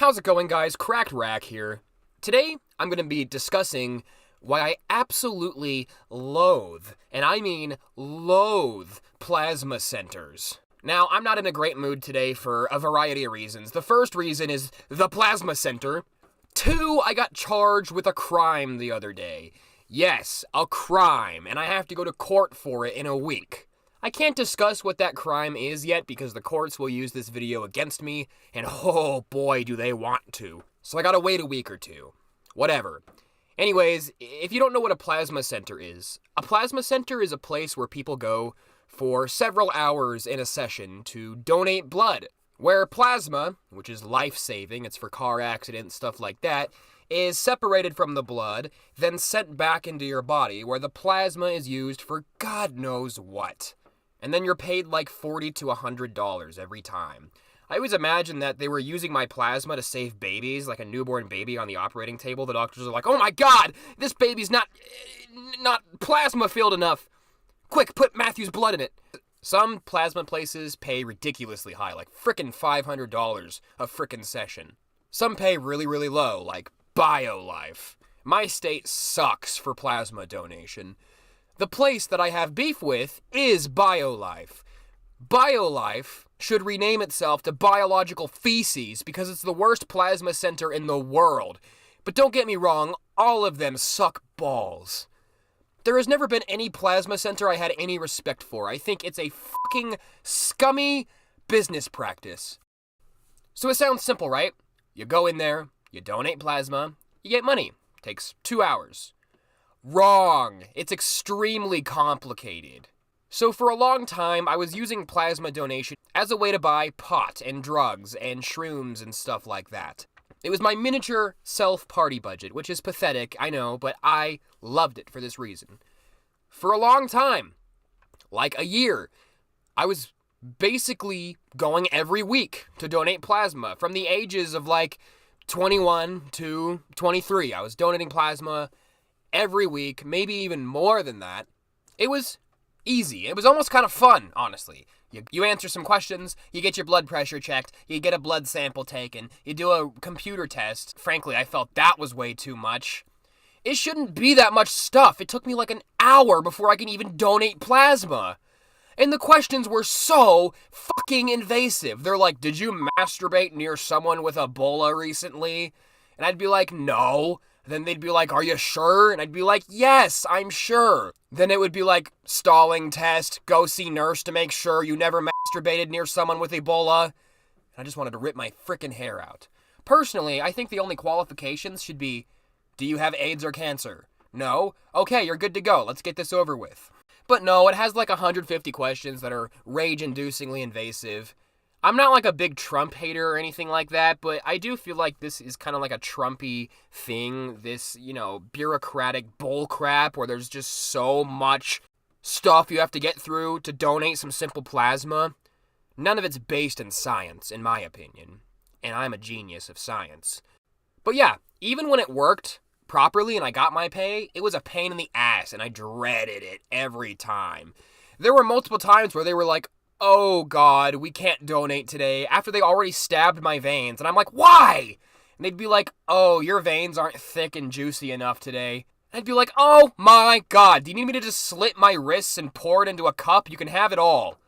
How's it going, guys? Cracked Rack here. Today, I'm going to be discussing why I absolutely loathe, and I mean loathe, plasma centers. Now, I'm not in a great mood today for a variety of reasons. The first reason is the plasma center. Two, I got charged with a crime the other day. Yes, a crime, and I have to go to court for it in a week. I can't discuss what that crime is yet because the courts will use this video against me, and oh boy do they want to. So I gotta wait a week or two. Whatever. Anyways, if you don't know what a plasma center is a place where people go for several hours in a session to donate blood, where plasma, which is life-saving, it's for car accidents, stuff like that, is separated from the blood, then sent back into your body, where the plasma is used for God knows what. And then you're paid like $40 to $100 every time. I always imagine that they were using my plasma to save babies, like a newborn baby on the operating table. The doctors are like, "Oh my God, this baby's not plasma-filled enough. Quick, put Matthew's blood in it." Some plasma places pay ridiculously high, like frickin' $500 a frickin' session. Some pay really, really low, like BioLife. My state sucks for plasma donation. The place that I have beef with is BioLife. BioLife should rename itself to Biological Feces because it's the worst plasma center in the world. But don't get me wrong, all of them suck balls. There has never been any plasma center I had any respect for. I think it's a fucking scummy business practice. So it sounds simple, right? You go in there, you donate plasma, you get money. Takes 2 hours. Wrong. It's extremely complicated. So for a long time, I was using plasma donation as a way to buy pot and drugs and shrooms and stuff like that. It was my miniature self-party budget, which is pathetic, I know, but I loved it for this reason. For a long time, like a year, I was basically going every week to donate plasma. From the ages of like 21 to 23, I was donating plasma every week, maybe even more than that. It was easy. It was almost kind of fun, honestly. You answer some questions, you get your blood pressure checked, you get a blood sample taken, you do a computer test. Frankly, I felt that was way too much. It shouldn't be that much stuff. It took me like an hour before I can even donate plasma. And the questions were so fucking invasive. They're like, "Did you masturbate near someone with Ebola recently?" And I'd be like, "No." Then they'd be like, "Are you sure?" And I'd be like, "Yes, I'm sure." Then it would be like, "Stalling test, go see nurse to make sure you never masturbated near someone with Ebola." I just wanted to rip my frickin' hair out. Personally, I think the only qualifications should be, do you have AIDS or cancer? No? Okay, you're good to go. Let's get this over with. But no, it has like 150 questions that are rage-inducingly invasive. I'm not like a big Trump hater or anything like that, but I do feel like this is kind of like a Trumpy thing, this, bureaucratic bullcrap where there's just so much stuff you have to get through to donate some simple plasma. None of it's based in science, in my opinion, and I'm a genius of science. But yeah, even when it worked properly and I got my pay, it was a pain in the ass, and I dreaded it every time. There were multiple times where they were like, "Oh God, we can't donate today," after they already stabbed my veins. And I'm like, "Why?" And they'd be like, "Oh, your veins aren't thick and juicy enough today." And I'd be like, "Oh my God, do you need me to just slit my wrists and pour it into a cup? You can have it all."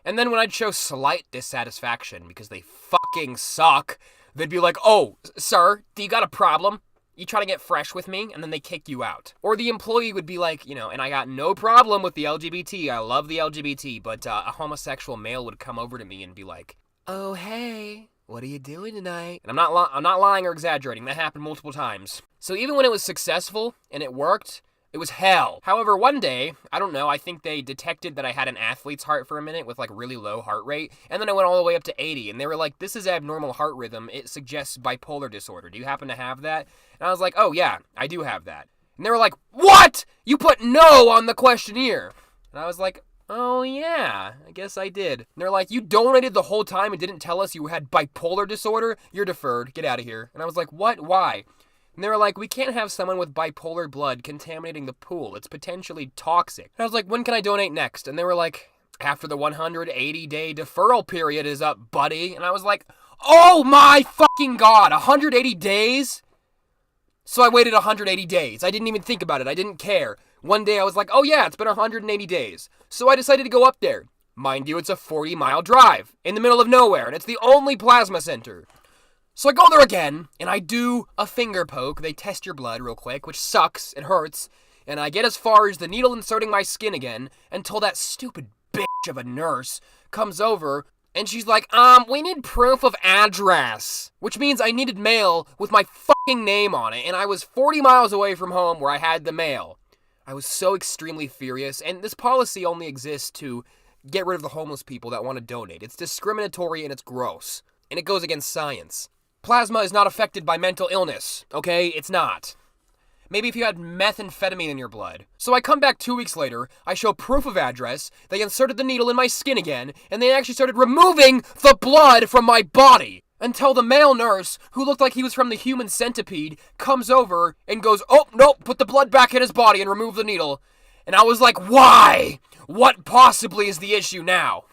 And then when I'd show slight dissatisfaction because they fucking suck, they'd be like, "Oh, sir, do you got a problem? You try to get fresh with me?" And then they kick you out. Or the employee would be like, and I got no problem with the LGBT. I love the LGBT. But a homosexual male would come over to me and be like, "Oh, hey, what are you doing tonight?" And I'm not lying or exaggerating. That happened multiple times. So even when it was successful and it worked, it was hell. However, one day, I don't know, I think they detected that I had an athlete's heart for a minute with like really low heart rate, and then I went all the way up to 80, and they were like, "This is abnormal heart rhythm. It suggests bipolar disorder. Do you happen to have that?" And I was like, "Oh yeah, I do have that." And they were like, "What? You put no on the questionnaire." And I was like, "Oh yeah, I guess I did." And they're like, "You donated the whole time and didn't tell us you had bipolar disorder? You're deferred. Get out of here." And I was like, "What? Why?" And they were like, "We can't have someone with bipolar blood contaminating the pool. It's potentially toxic." And I was like, "When can I donate next?" And they were like, "After the 180-day deferral period is up, buddy." And I was like, Oh my fucking god, 180 days? So I waited 180 days. I didn't even think about it. I didn't care. One day I was like, oh yeah, it's been 180 days. So I decided to go up there. Mind you, it's a 40-mile drive in the middle of nowhere, and it's the only plasma center. So I go there again, and I do a finger poke. They test your blood real quick, which sucks. It hurts. And I get as far as the needle inserting my skin again until that stupid bitch of a nurse comes over, and she's like, we need proof of address. Which means I needed mail with my fucking name on it, and I was 40 miles away from home where I had the mail. I was so extremely furious, and this policy only exists to get rid of the homeless people that want to donate. It's discriminatory and it's gross, and it goes against science. Plasma is not affected by mental illness, okay? It's not. Maybe if you had methamphetamine in your blood. So I come back 2 weeks later, I show proof of address, they inserted the needle in my skin again, and they actually started removing the blood from my body. Until the male nurse, who looked like he was from the Human Centipede, comes over and goes, oh, nope, put the blood back in his body and remove the needle. And I was like, why? What possibly is the issue now?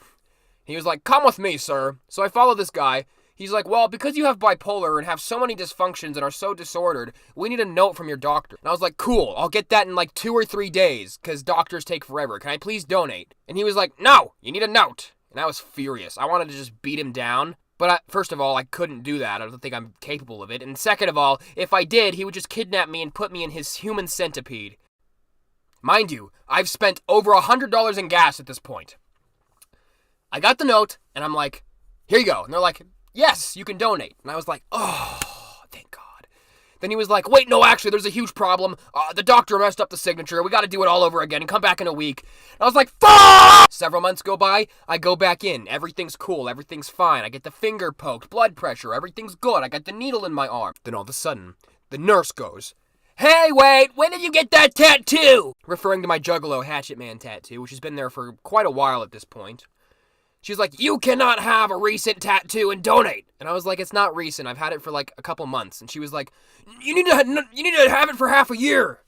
He was like, come with me, sir. So I follow this guy. He's like, well, because you have bipolar and have so many dysfunctions and are so disordered, we need a note from your doctor. And I was like, cool, I'll get that in like 2 or 3 days, because doctors take forever. Can I please donate? And he was like, no, you need a note. And I was furious. I wanted to just beat him down. But first of all, I couldn't do that. I don't think I'm capable of it. And second of all, if I did, he would just kidnap me and put me in his Human Centipede. Mind you, I've spent over $100 in gas at this point. I got the note, and I'm like, here you go. And they're like, yes, you can donate. And I was like, oh, thank God. Then he was like, wait, no, actually, there's a huge problem. The doctor messed up the signature. We got to do it all over again and come back in a week. And I was like, fuck! Several months go by. I go back in. Everything's cool. Everything's fine. I get the finger poked, blood pressure. Everything's good. I got the needle in my arm. Then all of a sudden, the nurse goes, hey, wait, when did you get that tattoo? Referring to my Juggalo Hatchet Man tattoo, which has been there for quite a while at this point. She's like, you cannot have a recent tattoo and donate. And I was like, it's not recent. I've had it for like a couple months. And she was like, you need to have it for half a year.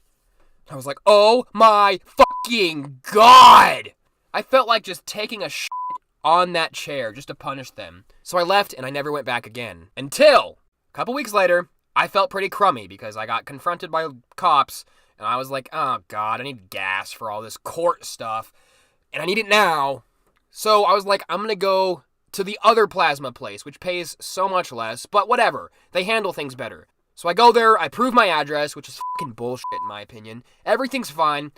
I was like, oh my fucking God. I felt like just taking a shit on that chair just to punish them. So I left and I never went back again. Until a couple weeks later, I felt pretty crummy because I got confronted by cops. And I was like, oh God, I need gas for all this court stuff. And I need it now. So I was like, I'm going to go to the other plasma place, which pays so much less, but whatever. They handle things better. So I go there, I prove my address, which is fucking bullshit in my opinion. Everything's fine.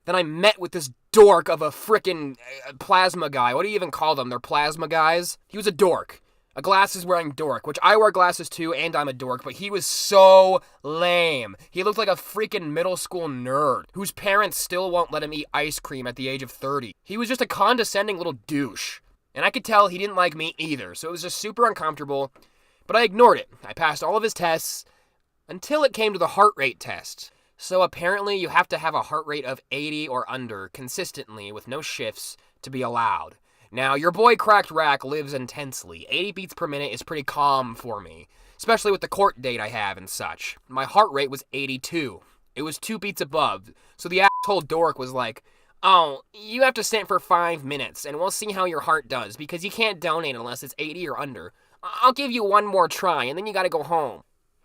Then I met with this dork of a frickin' plasma guy. What do you even call them? They're plasma guys? He was a dork. A glasses-wearing dork, which I wear glasses too, and I'm a dork, but he was so lame. He looked like a freaking middle school nerd, whose parents still won't let him eat ice cream at the age of 30. He was just a condescending little douche. And I could tell he didn't like me either, so it was just super uncomfortable. But I ignored it. I passed all of his tests, until it came to the heart rate test. So apparently you have to have a heart rate of 80 or under, consistently, with no shifts, to be allowed. Now, your boy Cracked Rack lives intensely. 80 beats per minute is pretty calm for me, especially with the court date I have and such. My heart rate was 82. It was 2 beats above, so the asshole dork was like, oh, you have to sit for 5 minutes, and we'll see how your heart does, because you can't donate unless it's 80 or under. I'll give you one more try, and then you gotta go home.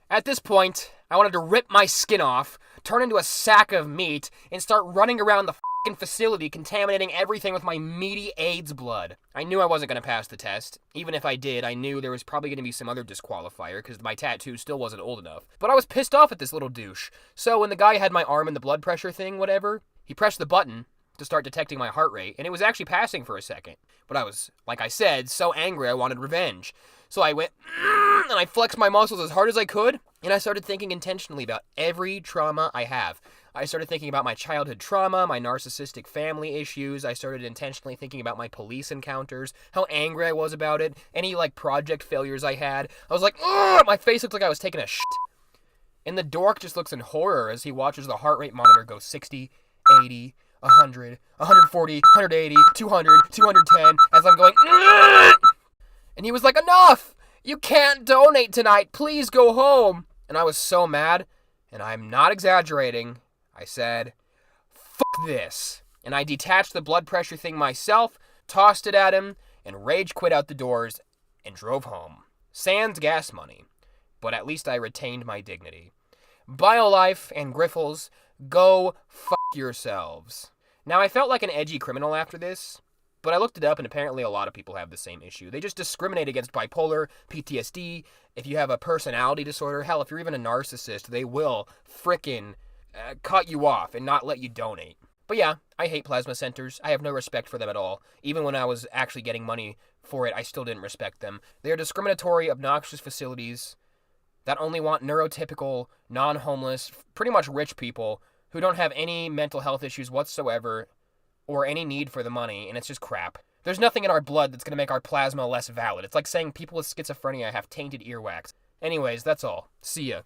At this point, I wanted to rip my skin off, turn into a sack of meat, and start running around the facility contaminating everything with my meaty AIDS blood. I knew I wasn't going to pass the test. Even if I did, I knew there was probably going to be some other disqualifier because my tattoo still wasn't old enough. But I was pissed off at this little douche. So when the guy had my arm in the blood pressure thing, whatever, he pressed the button to start detecting my heart rate, and it was actually passing for a second. But I was, like I said, so angry I wanted revenge. So I went, and I flexed my muscles as hard as I could, and I started thinking intentionally about every trauma I have. I started thinking about my childhood trauma, my narcissistic family issues. I started intentionally thinking about my police encounters, how angry I was about it, any, project failures I had. I was like, ugh! My face looked like I was taking a shit. And the dork just looks in horror as he watches the heart rate monitor go 60, 80, 100, 140, 180, 200, 210, as I'm going, ugh! And he was like, enough! You can't donate tonight. Please go home. And I was so mad, and I'm not exaggerating. I said, fuck this. And I detached the blood pressure thing myself, tossed it at him, and rage quit out the doors and drove home. Sans gas money. But at least I retained my dignity. BioLife and Grifols, go fuck yourselves. Now, I felt like an edgy criminal after this, but I looked it up and apparently a lot of people have the same issue. They just discriminate against bipolar, PTSD, if you have a personality disorder. Hell, if you're even a narcissist, they will frickin' cut you off and not let you donate. But yeah, I hate plasma centers. I have no respect for them at all. Even when I was actually getting money for it, I still didn't respect them. They are discriminatory, obnoxious facilities that only want neurotypical, non-homeless, pretty much rich people who don't have any mental health issues whatsoever or any need for the money, and it's just crap. There's nothing in our blood that's going to make our plasma less valid. It's like saying people with schizophrenia have tainted earwax. Anyways, that's all. See ya.